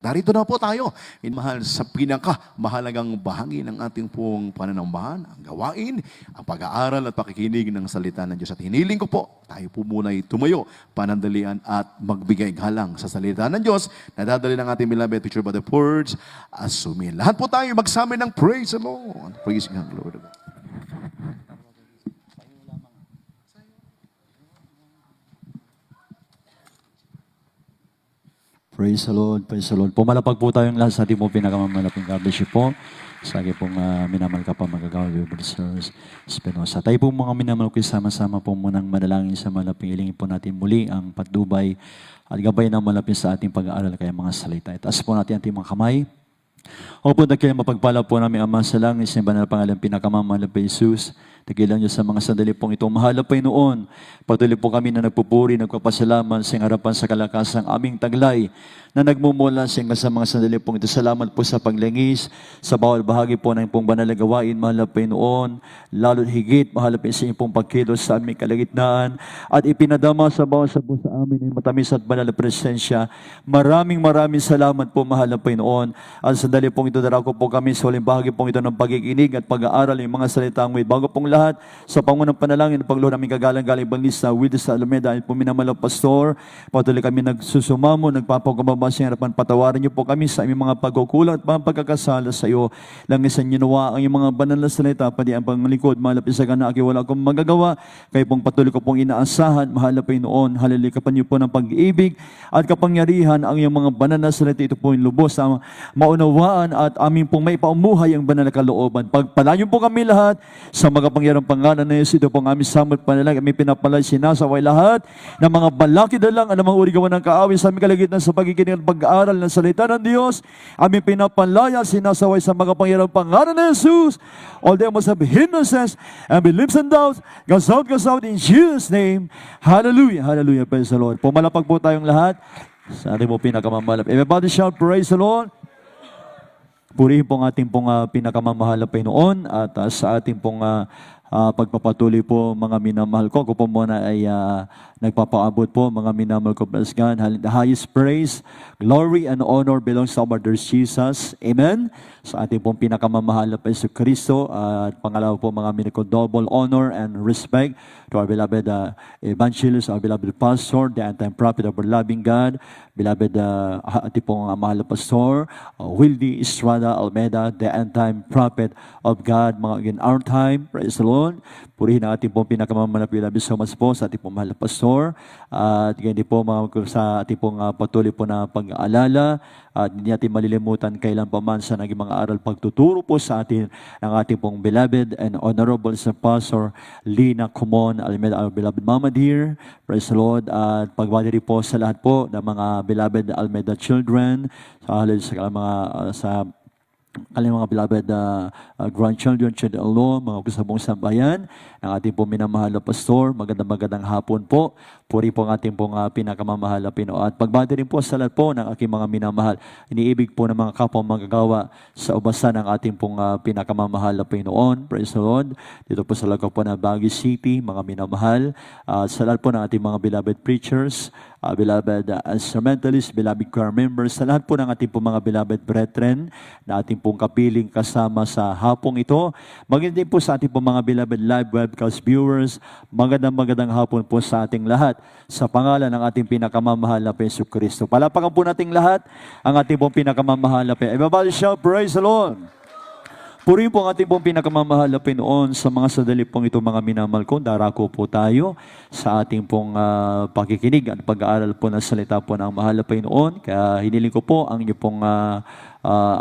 Darito na po tayo, minamahal sa pinaka-mahalagang bahagi ng ating pong pananambahan, ang gawain, ang pag-aaral at pakikinig ng salita ng Diyos. At hiniling ko po, tayo po muna'y tumayo, panandalian at magbigay galang sa salita ng Diyos na dadali ng ating beloved teacher by the words, asumin. Lahat po tayo magsabi ng praise the Lord. Praise God, Lord. Praise the Lord, praise the Lord. Pumalapag po tayong lahat sa ating pong pinakamamalaping God bless you po. Sa aking pong minamahal ka pa magagawa, Sir Espinosa. Tayo po mga minamahal ko, sama-sama po munang manalangin sa malaping. Ilingin po natin muli ang patnubay at gabay na malapit sa ating pag-aaral kaya mga salita. Itaas po natin ating mga kamay. O po, dakilang mapagpala po namin Ama sa langit, sa banal na pangalan, pinakamamahal na Jesus. Dakilang niyo sa mga sandali pong ito. Mahal na noon. Patuloy po kami na nagpupuri, nagpapasalamat sa harapan sa kalakasang aming taglay na nagmumula sa mga sandali pong ito. Salamat po sa paglingis, sa bawal bahagi po ng pong banal na gawain. Mahal na noon. Lalo't higit, mahal na sa inyong pong pagkilos sa aming kalagitnaan at ipinadama sa bawal sa buong sa amin ng matamis at banal na presensya. Maraming salamat po, mahal na noon. At sandali pong ito, darako po kami sa huling bahagi pong ito ng pagkikinig at pag-aaral ng mga salitang with. Bago pong lahat, sa pangunang panalangin, pagluhod namin kagalang-galing Bangista, with sa Alameda, at po minamalang pastor, patuloy kami nagsusumamo, nagpapagkababa sa harapan, patawarin niyo po kami sa aming mga pagkukulang at mga pagkakasala sa iyo. Langisan niyo nawa ang iyong mga banal na salita, pati ang panglingkod, malapit sa kana, aki wala akong magagawa, kayo pong patuloy ko pong inaasahan, mahal na Panginoon, halilikapan niyo po ng pag-ibig at kapangyarihan ang iyong mga banal na salita, ito po yung lubos na maunawaan at aming pong may paumuhay ang banal na kalooban. Pagpalayo po kami lahat sa magapangyarang pangalan na Yesu, ito pong aming samot panalangin, kami pinapalay sinasaway lahat ng mga balaki dalang, anumang uri gawa ng kaawin sa aming kalagitnaan sa pagkikinig at pag-aaral ng salita ng Diyos, aming pinapalaya sinasaway sa magapangyarang pangalan na Jesus. All them must have hindrances and beliefs and doubts, goes out in Jesus' name. Hallelujah, hallelujah, praise the Lord. Pumalapag po tayong lahat sa ating mo pinakamamalap. Everybody shout, praise the Lord. Purihin po ang ating pong pinakamamahal na Panginoon at sa ating pong pagpapatuloy po mga minamahal ko. Ako po muna ay nagpapaabot po mga minamahal ko. Bless God. The highest praise, glory, and honor belongs to our Lord Jesus. Amen. Sa ating pong pinakamamahal na Yesu Cristo. At pangalawa po mga minamahal ko, double honor and respect to our beloved evangelist, our beloved pastor, the end-time prophet of our loving God, beloved ating pong mahal na pastor, Wildy Estrada Almeida, the end-time prophet of God, mga in our time. Praise the Lord. Purihin ang ating pong pinakamamalapit. Love you so much po sa ating pong mahal na pastor. At ganyan po mga sa ating pong patuloy po na pag-aalala. At hindi natin malilimutan kailan pa man sa naging mga aral pagtuturo po sa atin ng ating pong beloved and honorable sa Pastor Lina Kumon Almeida, our beloved Mama dear. Praise the Lord. At pagbati rin po sa lahat po ng mga beloved Almeida children, sa mga sa kanilang mga beloved grandchildren, children-in-law, mga kusabong sambayan, ang ating pong minamahal na pastor, magandang hapon po. Puri po ang ating pong pinakamamahal na Pinoon. At pagbati rin po sa lahat po ng aking mga minamahal. Iniibig po ng mga kapwa magagawa sa ubasan ng ating pong pinakamamahal na Pinoon. Praise the Lord. Dito po sa lagaw po ng Baguio City, mga minamahal. Sa lahat po ng ating mga beloved preachers, beloved instrumentalists, beloved choir members, sa lahat po ng ating pong mga beloved brethren na ating pong kapiling kasama sa hapong ito. Maganda din po sa ating pong mga beloved live webcast viewers. Magandang hapon po sa ating lahat sa pangalan ng ating pinakamamahal na Yesu Cristo. Palapakan po nating lahat ang ating pong pinakamamahal na Panginoon. Everybody shout, praise the Lord. Purihin po ang ating pong pinakamamahal na Panginoon sa mga sandali pong ito mga minamahal ko. Darako po tayo sa ating pong pakikinig at pag-aaral po ng salita po ng mahal na Panginoon. Kaya hiniling ko po ang inyong pong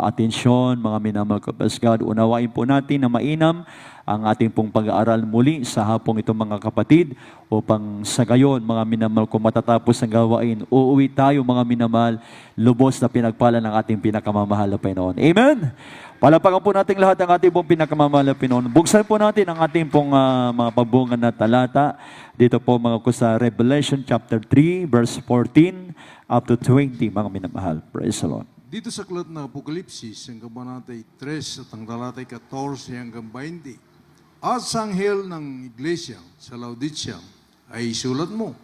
atensyon, mga minamahal ko. Bless God. Unawain po natin na mainam ang ating pong pag-aaral muli sa hapong ito mga kapatid upang sa gayon mga minamahal ko matatapos ang gawain. Uuwi tayo mga minamahal lubos na pinagpala ng ating pinakamamahal na Panginoon. Amen? Palapakan po natin lahat ang ating pong pinakamamahal na Panginoon. Buksan po natin ang ating pong mga pabungan na talata. Dito po mga ko sa Revelation chapter 3 verse 14 up to 20 mga minamahal. Praise the Lord. Dito sa aklat ng Apokalipsis, ang kabanatay 3 at ang talatay 14 hanggang 20. At sa anghel ng iglesia sa Laodicea ay isulat mo.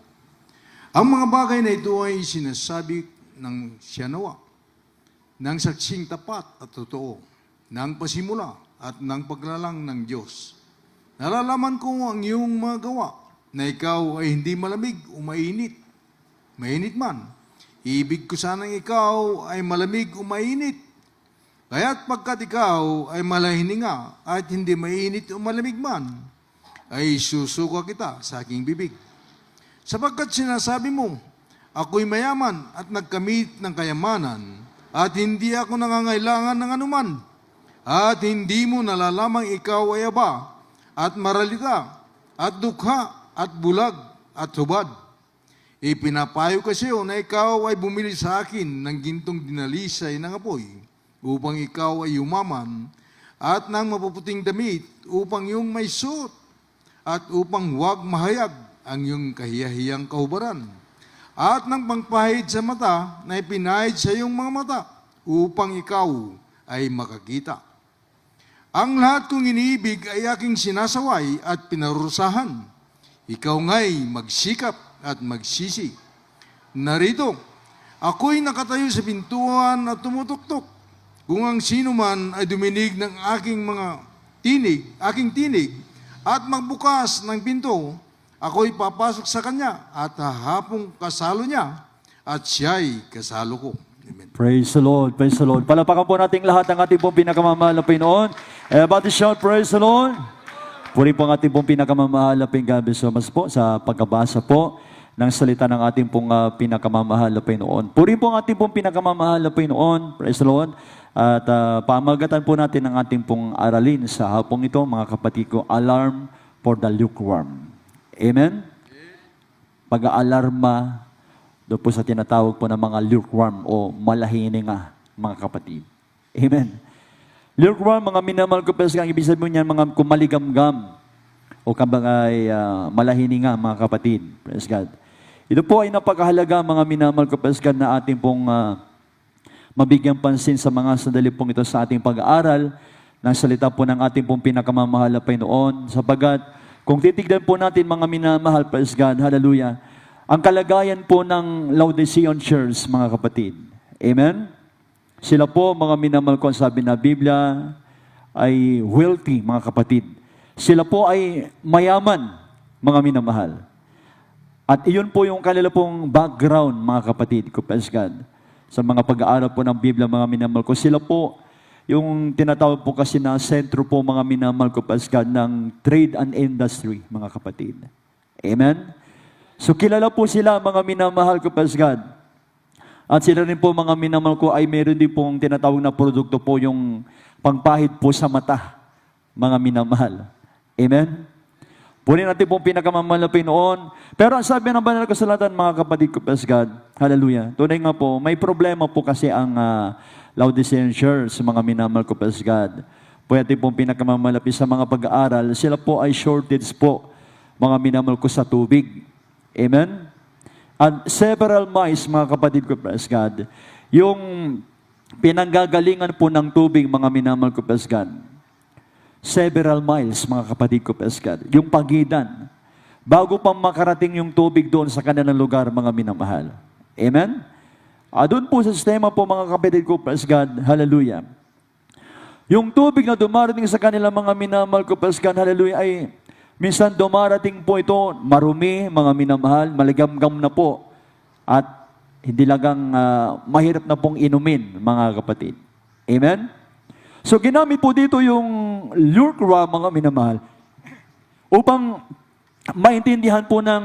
Ang mga bagay na ito ay sinasabi ng siya nawa. ng saksing tapat at totoo, ng pasimula at ng paglalang ng Diyos. Nalalaman ko ang iyong mga gawa, na ikaw ay hindi malamig o mainit. Mainit man, ibig ko sanang ikaw ay malamig o mainit. Kaya't pagkat ikaw ay malahininga at hindi mainit o malamig man, ay susuka kita sa aking bibig. Sapagkat sinasabi mo, ako'y mayaman at nagkamit ng kayamanan, at hindi ako nangangailangan ng anuman, at hindi mo nalalamang ikaw ay aba, at maralita, at dukha, at bulag, at hubad. Ipinapayo ko sa iyo na ikaw ay bumili sa akin ng gintong dinalisay ng apoy, upang ikaw ay umaman, at ng mapuputing damit, upang iyong may suot, at upang huwag mahayag ang iyong kahiyahiyang kahubaran, at ng pangpahid sa mata na ipinahid sa iyong mga mata, upang ikaw ay makakita. Ang lahat kong iniibig ay aking sinasaway at pinarusahan. Ikaw nga'y magsikap at magsisi. Narito, ako'y nakatayo sa pintuan at tumutuktok. Kung ang sino man ay duminig ng aking tinig, at magbukas ng pinto, ako'y papasok sa kanya at hahapong kasalo niya, at siya'y kasalo ko. Amen. Praise the Lord, praise the Lord. Palapakan po nating lahat ang ating pong pinakamamahal na Panginoon. Everybody shout, praise the Lord. Puri po ang ating pong pinakamamahal na Panginoon. So mas po sa pagkabasa po ng salita ng ating pong pinakamamahal na Panginoon. Puri po ang ating pong pinakamamahal na Panginoon. Praise the Lord. At pamagatan po natin ang ating pong aralin sa hapong ito, mga kapatid ko, alarm for the lukewarm. Amen? Pag-aalarma doon po sa tinatawag po ng mga lukewarm o malahininga, mga kapatid. Amen? Lukewarm, mga minamahal ko, pero ang ibig sabihin niyan, mga kumaligamgam o kabagay malahininga, mga kapatid. Praise God. Ito po ay napakahalaga, mga minamahal ko, praise God, na ating pong mabigyan pansin sa mga sandali pong ito sa ating pag-aaral ng salita po ng ating pong pinakamamahal na Panginoon. Sapagat kung titignan po natin, mga minamahal, praise God, hallelujah, ang kalagayan po ng Laodicean Church, mga kapatid. Amen? Sila po, mga minamahal ko, sabi na Biblia, ay wealthy, mga kapatid. Sila po ay mayaman, mga minamahal. At iyon po yung kanila pong background, mga kapatid ko, praise God. Sa mga pag-aaral po ng Biblia, mga minamahal ko, sila po, yung tinatawag po kasi na sentro po, mga minamahal ko, praise God, ng trade and industry, mga kapatid. Amen? So kilala po sila, mga minamahal ko, praise God. At sila rin po, mga minamahal ko, ay meron din pong tinatawag na produkto po, yung pangpahid po sa mata, mga minamahal. Amen? Puri natin pong pinakamamahal na Panginoon. Pero ang sabi ng banal na kasulatan, mga kapatid ko, praise God, hallelujah. Tunay nga po, may problema po kasi ang Laodicean Church, mga minamahal ko, praise God. Pwede pong pinakamalapit sa mga pag-aaral, sila po ay shortage po, mga minamahal ko, sa tubig. Amen? And several miles, mga kapatid ko, praise God, yung pinanggagalingan po ng tubig, mga minamahal ko, praise God. Several miles, mga kapatid ko, praise God. Yung pagitan, bago pa makarating yung tubig doon sa kanilang lugar, mga minamahal. Amen? Doon po sa sistema po, mga kapatid ko, praise God, hallelujah. Yung tubig na dumarating sa kanilang mga minamahal ko, praise God, hallelujah, ay minsan dumarating po ito, marumi, mga minamahal, maligamgam na po, at hindi lagang mahirap na pong inumin, mga kapatid. Amen? So ginamit po dito yung lukewarm, mga minamahal, upang maintindihan po ng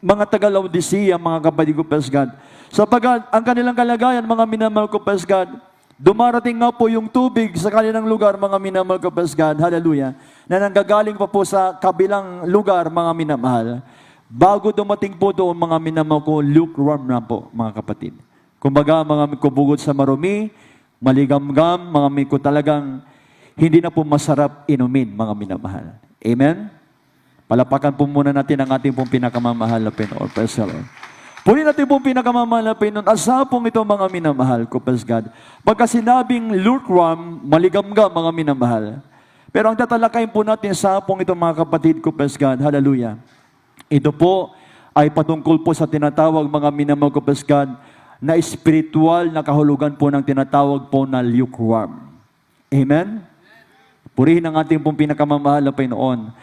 mga taga-Laodicea, mga kapatid ko, praise God. Sapagat ang kanilang kalagayan, mga minamahal ko, praise God, dumarating nga po yung tubig sa kanilang lugar, mga minamahal ko, praise God, hallelujah, na nanggagaling pa po sa kabilang lugar, mga minamahal. Bago dumating po doon, mga minamahal ko, lukewarm na po, mga kapatid. Kumbaga, mga kubugod sa marumi, maligamgam, mga miko talagang hindi na po masarap inumin, mga minamahal. Amen? Palapakan po muna natin ang ating pong pinakamamahal na Panginoon. Praise the Lord. Puli natin pong pinakamamahal na Panginoon. Asapong ito, mga minamahal ko, praise God. Pagka sinabing lukewarm, maligamgam, mga minamahal. Pero ang tatalakayin po natin sa hapong ito, mga kapatid ko, praise God. Hallelujah. Ito po ay patungkol po sa tinatawag, mga minamahal ko, praise God, na spiritual na kahulugan po ng tinatawag po na lukewarm. Amen? Purihin ang ating pong pinakamamahal na Panginoon.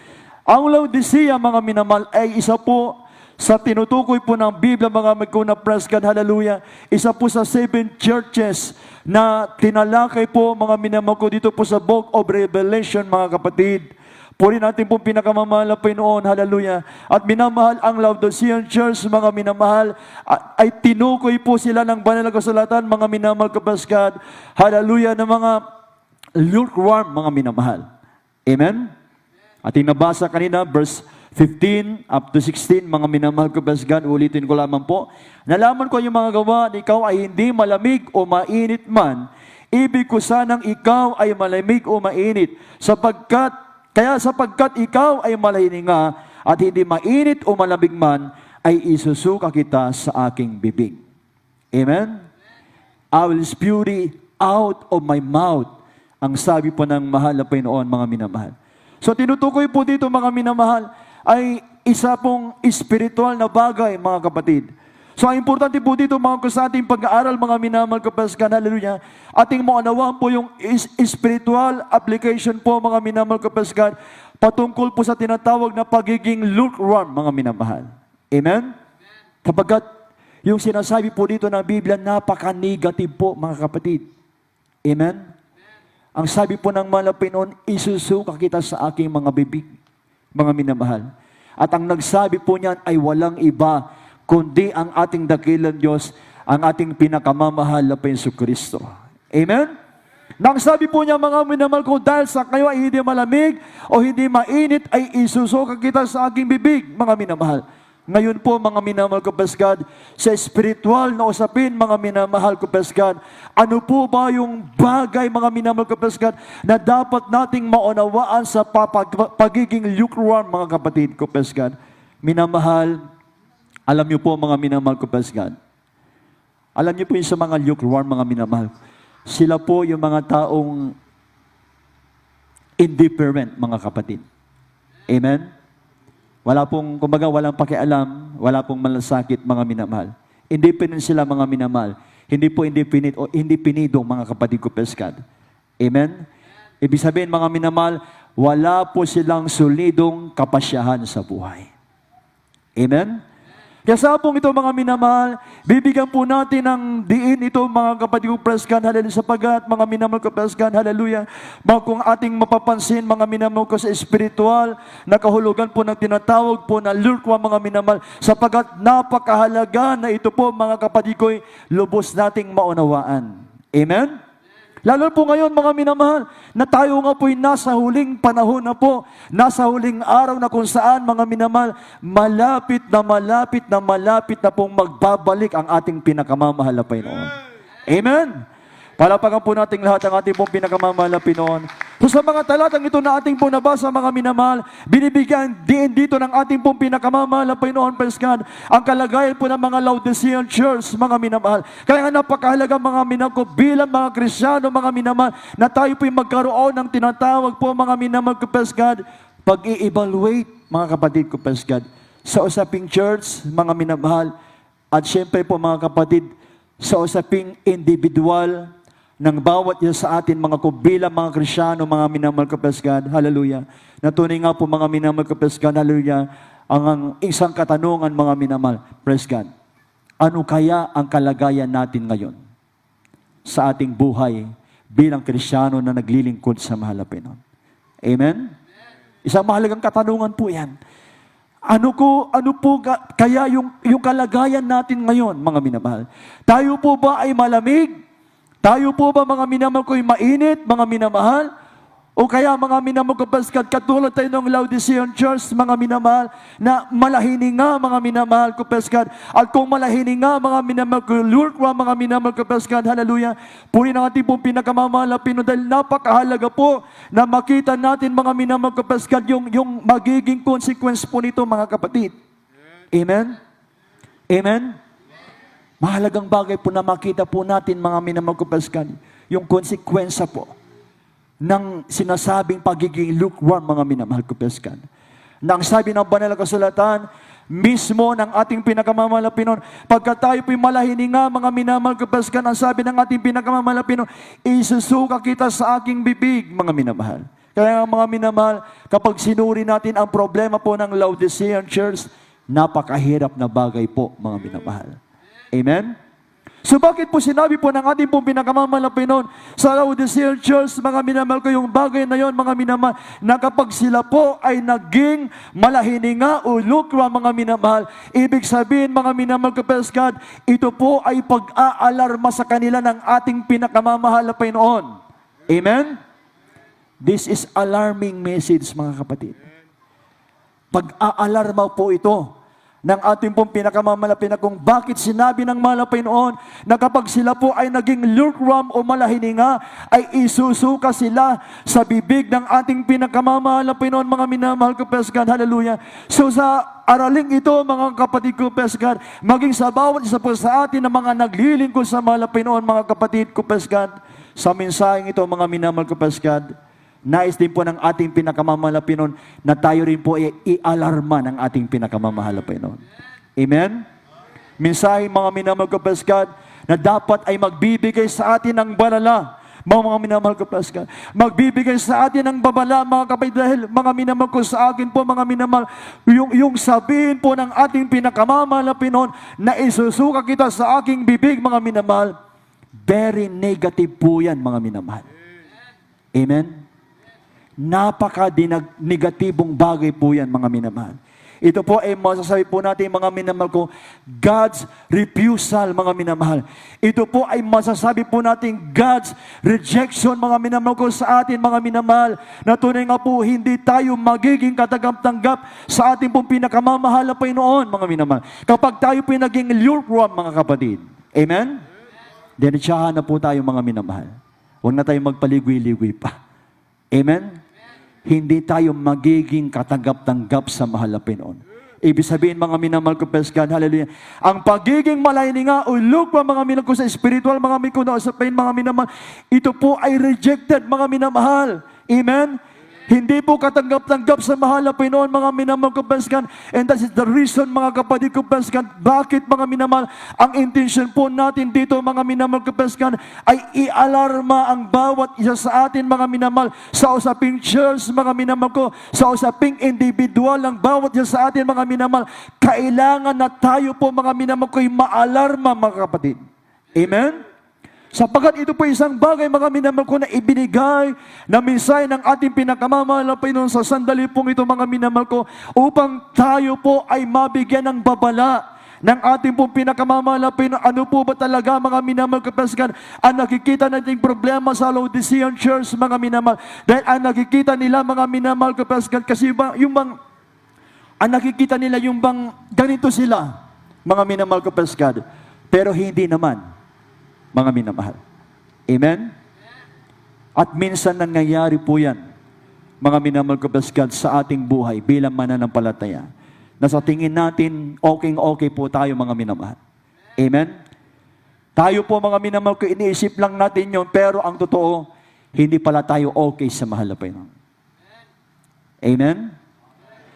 Ang Laodicea, mga minamahal, ay isa po sa tinutukoy po ng Biblia, mga magkuna praise God, hallelujah, isa po sa 7 churches na tinalakay po, mga minamahal ko, dito po sa Book of Revelation, mga kapatid. Purihin natin pong pinakamamahal na Panginoon, hallelujah. At minamahal ang Laodicean Church, mga minamahal, ay tinukoy po sila ng banal na kasulatan, mga minamahal ko, praise God, hallelujah, ng mga lukewarm, mga minamahal. Amen? Ating nabasa kanina, verse 15 up to 16, mga minamahal ko, praise God, ulitin ko lamang po. Nalaman ko yung mga gawa na ikaw ay hindi malamig o mainit man. Ibig ko sanang ikaw ay malamig o mainit, sapagkat ikaw ay malahininga at hindi mainit o malamig man, ay isusuka kita sa aking bibig. Amen? I will spew thee out of my mouth. Ang sabi po ng mahal na Panginoon, mga minamahal. So tinutukoy po dito, mga minamahal, ay isa pong spiritual na bagay, mga kapatid. So ang importante po dito, mga ko, sa ating pag-aaral, mga minamahal kapaskan, hallelujah, ating maunawaan po yung spiritual application po, mga minamahal kapaskan, patungkol po sa tinatawag na pagiging lukewarm, mga minamahal. Amen? Kapagkat yung sinasabi po dito ng Biblia, napaka-negative po, mga kapatid. Amen? Ang sabi po ng mahal na Panginoon, isusuka kita sa aking mga bibig, mga minamahal. At ang nagsabi po niyan ay walang iba, kundi ang ating dakilang Diyos, ang ating pinakamamahal na Jesucristo. Amen? Nang sabi po niya, mga minamahal ko, dahil sa kayo ay hindi malamig o hindi mainit, ay isusuka kita sa aking bibig, mga minamahal. Ngayon po, mga minamahal ko, Pasgad, sa spiritual na usapin, mga minamahal ko, Pasgad, ano po ba yung bagay, mga minamahal ko, Pasgad, na dapat nating maunawaan sa pagiging lukewarm, mga kapatid ko, Pasgad? Minamahal, alam niyo po, mga minamahal ko, Pasgad, alam niyo po yung sa mga lukewarm, mga minamahal, sila po yung mga taong indifferent, mga kapatid. Amen? Wala pong, kumbaga, walang pakialam, wala pong malasakit, mga minamahal. Independent sila, mga minamahal. Hindi po independent o independidong, mga kapatid ko, Pasgad. Amen? Ibig sabihin, mga minamahal, wala po silang solidong kapasyahan sa buhay. Amen? Kaya sa pong ito, mga minamahal, bibigyan po natin ng diin ito, mga kapatid ko, Pasgad, hallelujah, sapagat, mga minamahal ko, Pasgad, hallelujah, mga kung ating mapapansin, mga minamahal ko, sa spiritual na kahulugan po ng tinatawag po na lukewarm, mga minamahal, sapagat napakahalaga na ito po, mga kapatid ko, lubos nating maunawaan. Amen? Lalo po ngayon, mga minamahal, na tayo nga po'y nasa huling panahon na po, nasa huling araw na kung saan, mga minamahal, malapit na pong magbabalik ang ating pinakamamahal na Panginoon. Amen? Palapagan po natin lahat ang ating pong pinakamamahal na Panginoon. So sa mga talatang ito na ating pong nabasa, mga minamahal, binibigyan din dito ng ating pong pinakamamahal na Panginoon, Pasgad, ang kalagayan po ng mga Laodicean Church, mga minamahal. Kaya nga napakahalaga, mga minamahal ko, bilang mga Kristyano, mga minamahal, na tayo po'y magkaroon ng tinatawag po, mga minamahal ko, Pasgad, pag-i-evaluate, mga kapatid ko, Pasgad, sa usaping church, mga minamahal, at syempre po, mga kapatid, sa usaping individual ng bawat isa sa atin, mga bilang mga Kristyano, mga minamahal ko, Pasgad, hallelujah. Natunay nga po, mga minamahal ko, Pasgad, hallelujah, ang isang katanungan, mga minamahal, Pasgad, ano kaya ang kalagayan natin ngayon sa ating buhay bilang Kristyano na naglilingkod sa mahal na Panginoon? Amen? Isang mahalagang katanungan po yan. Ano po kaya yung kalagayan natin ngayon, mga minamahal? Tayo po ba ay malamig? Tayo po ba, mga minamahal ko'y mainit, mga minamahal? O kaya, mga minamahal ko, Pasgad, katulad tayo ng Laodicean Church, mga minamahal, na malahininga, mga minamahal ko, Pasgad. At kung malahininga, mga minamahal ko, lukewarm, mga minamahal ko, Pasgad, hallelujah, puri ng ating pong pinakamamahal na Pinoy, dahil napakahalaga po na makita natin, mga minamahal ko, Pasgad, yung magiging consequence po nito, mga kapatid. Amen? Amen? Mahalagang bagay po na makita po natin, mga minamahal ko, Pasgad, yung konsekwensya po ng sinasabing pagiging lukewarm, mga minamahal ko, Pasgad. Na ang sabi ng banal na kasulatan, mismo ng ating pinakamamalapinon. Pagka tayo po'y malahininga, mga minamahal kapaskan, ang sabi ng ating pinakamamalapinon, isusuka kita sa aking bibig, mga minamahal. Kaya mga minamahal, kapag sinuri natin ang problema po ng Laodicean Church, napakahirap na bagay po, mga minamahal. Amen? So bakit po sinabi po ng ating pong pinakamamalapinon sa Laodicean Church, mga minamahal ko, yung bagay na yon, mga minamahal, na kapag sila po ay naging malahininga o lukewarm, mga minamahal, ibig sabihin, mga minamahal ko, praise God, ito po ay pag-aalarma sa kanila ng ating pinakamamahal na Panginoon. Amen? This is alarming message, mga kapatid. Pag-aalarma po ito ng ating pong pinakamamalapin na kung bakit sinabi ng mahal na Panginoon na kapag sila po ay naging lukewarm o malahininga, ay isusuka sila sa bibig ng ating pinakamamahal na Panginoon, mga minamahal ko, praise God, hallelujah. So sa araling ito, mga kapatid ko, praise God, maging sa bawat isa po sa atin na mga naglilingkod sa mahal na Panginoon, mga kapatid ko, praise God, sa mensaheng ito, mga minamahal ko, praise God, nais din po ng ating pinakamamahal na Panginoon na tayo rin po ay i-alarma ng ating pinakamamahal na Panginoon. Amen? Mensahe, mga minamahal ko, praise God, na dapat ay magbibigay sa atin ng balala. Mga minamahal ko, praise God, magbibigay sa atin ng babala, mga kapatid, dahil mga minamahal ko sa akin po, mga minamahal, yung sabihin po ng ating pinakamamahal na Panginoon na isusuka kita sa aking bibig, mga minamahal, very negative po yan, mga minamahal. Amen? Napaka-negatibong bagay po yan, mga minamahal. Ito po ay masasabi po natin, mga minamahal ko, God's refusal, mga minamahal. Ito po ay masasabi po natin, God's rejection, mga minamahal ko, sa atin, mga minamahal, na tunay nga po, hindi tayo magiging katanggap-tanggap sa ating pong pinakamamahal na Panginoon, mga minamahal. Kapag tayo po naging lukewarm, mga kapatid. Amen? Diretsahan na po tayo, mga minamahal. Huwag na tayo magpaligoy-ligoy pa. Amen? Hindi tayo magiging katanggap-tanggap sa mahal na Panginoon. Ibig sabihin, mga minamahal ko, praise God, hallelujah. Ang pagiging malahininga o lukewarm, mga minamahal ko, sa spiritual, mga minamahal ko, sa pain, mga minamahal, ito po ay rejected, mga minamahal. Amen? Hindi po katanggap-tanggap sa mahal na Panginoon, mga minamahal ko, praise God. And that is the reason, mga kapatid ko, praise God, bakit, mga minamahal, ang intention po natin dito, mga minamahal ko, praise God, ay i-alarma ang bawat isa sa atin, mga minamahal, sa usaping church, mga minamahal ko, sa usaping individual ng bawat isa sa atin, mga minamahal. Kailangan na tayo po, mga minamahal ko, ay maalarma, mga kapatid. Amen? Sapagkat ito po isang bagay, mga minamahal ko, na ibinigay na mensahe ng ating pinakamamahal na Panginoon sa sandali pong ito, mga minamahal ko, upang tayo po ay mabigyan ng babala ng ating pong pinakamamahal na Panginoon. Ano po ba talaga, mga minamahal ko, praise God, ang nakikita nating problema sa Laodicean Church, mga minamahal? Dahil ang nakikita nila, mga minamahal ko, praise God, kasi ang nakikita nila yung bang ganito sila, mga minamahal ko, praise God. Pero hindi naman, mga minamahal. Amen? At minsan nangyayari po yan, mga minamahal ko, praise God, sa ating buhay bilang mananampalataya, na sa tingin natin, okay po tayo, mga minamahal. Amen? Tayo po, mga minamahal ko, iniisip lang natin yon, pero ang totoo, hindi pala tayo okay sa mahal na Panginoon. Amen?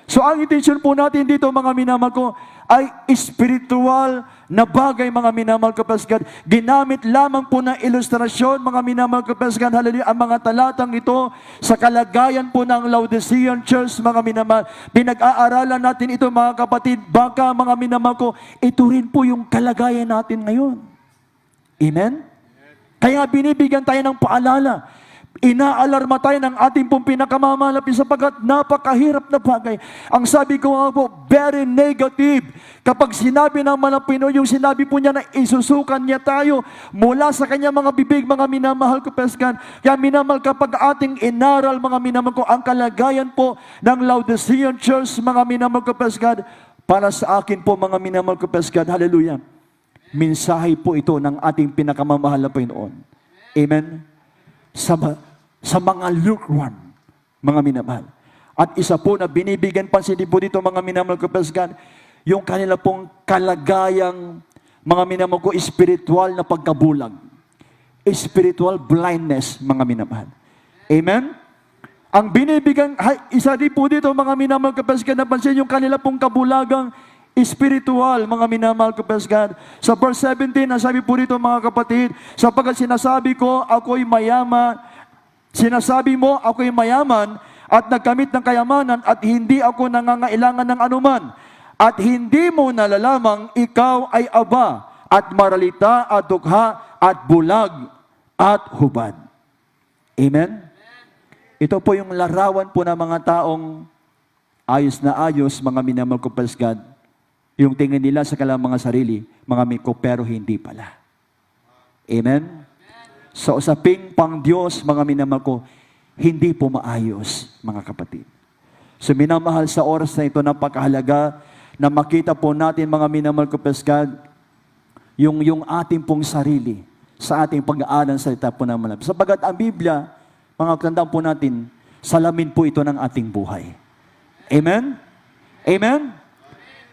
So ang intention po natin dito, mga minamahal ko, ay spiritual na bagay, mga minamahal ko, praise God. Ginamit lamang po ng ilustrasyon, mga minamahal ko, praise God, hallelujah, ang mga talatang ito sa kalagayan po ng Laodicean Church, mga minamahal. Pinag-aaralan natin ito, mga kapatid, baka, mga minamahal ko, ito rin po yung kalagayan natin ngayon. Amen? Kaya binibigyan tayo ng paalala. Inaalarma tayo ng ating pong pinakamamalapit sapagkat napakahirap na bagay. Ang sabi ko nga po, very negative. Kapag sinabi ng Manapino, yung sinabi po niya na isusukan niya tayo mula sa kanya mga bibig, mga minamahal ko, peskan. Kaya minamahal, kapag ating inaral, mga minamahal ko, ang kalagayan po ng Laodicean Church, mga minamahal ko, peskan, para sa akin po, mga minamahal ko, peskan, hallelujah. Mensahe po ito ng ating pinakamamahal na Panginoon. Amen? Sa mga lukewarm, mga minamahal. At isa po na binibigyan pansin din po dito, mga minamahal ko, peskan, yung kanila pong kalagayang, mga minamahal ko, spiritual na pagkabulag. Spiritual blindness, mga minamahal. Amen? Ang binibigyan, isa din po dito, mga minamahal ko, peskan, napansin yung kanila pong kabulagang spiritual, mga minamahal ko, praise God. Sa verse 17, nasabi po rito mga kapatid, sapagkat sinasabi ko, ako'y mayaman, sinasabi mo, ako'y mayaman, at nagkamit ng kayamanan, at hindi ako nangangailangan ng anuman. At hindi mo nalalamang ikaw ay aba, at maralita, at dukha, at bulag, at hubad. Amen? Ito po yung larawan po ng mga taong ayos na ayos, mga minamahal ko, praise God. Yung tingin nila sa kanilang mga sarili, mga miko, pero hindi pala. Amen? Sa usaping pang Diyos, mga minamahal ko, hindi po maayos, mga kapatid. So minamahal sa oras na ito, napakahalaga na makita po natin, mga minamahal ko, praise God, yung ating pong sarili sa ating pag-aaral sa salita po ng Malapit. Sapagat ang Biblia, mga tandaan po natin, salamin po ito ng ating buhay. Amen? Amen?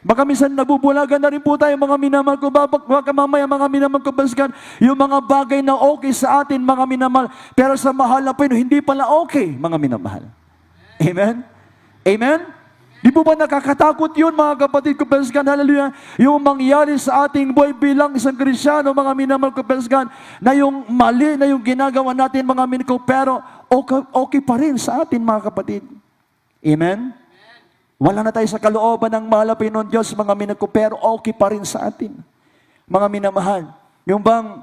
Baka minsan nabubulagan na rin po tayo, mga minamahal ko. Baka mamaya, mga minamahal ko, basgan, yung mga bagay na okay sa atin, mga minamahal, pero sa mahal na Pinoy, hindi pala okay, mga minamahal. Amen? Amen? Di po ba nakakatakot yun, mga kapatid ko, basgan, hallelujah, yung mangyari sa ating buhay bilang isang Kristyano, mga minamahal ko, basgan, na yung mali na yung ginagawa natin, mga minamahal ko, pero okay pa rin sa atin, mga kapatid. Amen? Wala na tayo sa kalooban ng malapin ng Diyos, mga minamahal ko, pero okay pa rin sa atin. Mga minamahal. Yung bang